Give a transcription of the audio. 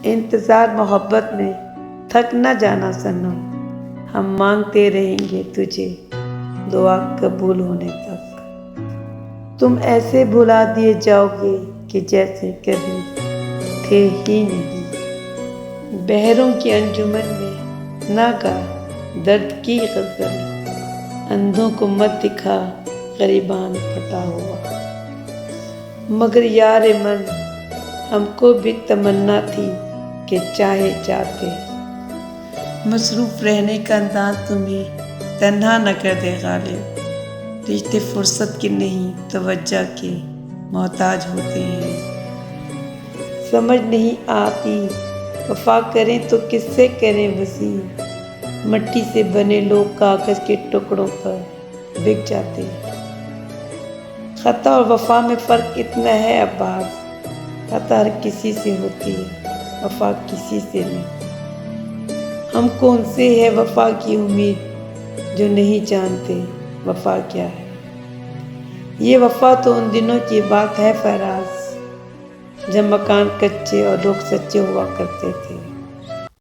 انتظار محبت میں تھک نہ جانا صنم، ہم مانگتے رہیں گے تجھے دعا قبول ہونے تک۔ تم ایسے بھلا دیے جاؤ گے کہ جیسے کبھی تھے ہی نہیں۔ بحروں کی انجمن میں نہ گا درد کی غزل، اندھوں کو مت دکھا غریبان پھٹا ہوا۔ مگر یار من ہم کو بھی تمنا تھی کہ چاہے چاہتے مصروف رہنے کا انداز تمہیں تنہا نہ کر دے غالب۔ رشتے فرصت کے نہیں توجہ کے محتاج ہوتے ہیں۔ سمجھ نہیں آتی وفا کریں تو کس سے کریں وسیع، مٹی سے بنے لوگ کاغذ کے ٹکڑوں پر بک جاتے ہیں۔ خطا اور وفا میں فرق اتنا ہے عباس، خطا ہر کسی سے ہوتی ہے وفا کسی سے نہیں۔ ہم کون سے ہے وفا کی امید جو نہیں جانتے وفا کیا ہے۔ یہ وفا تو ان دنوں کی بات ہے فراز، جب مکان کچے اور لوگ سچے ہوا کرتے تھے۔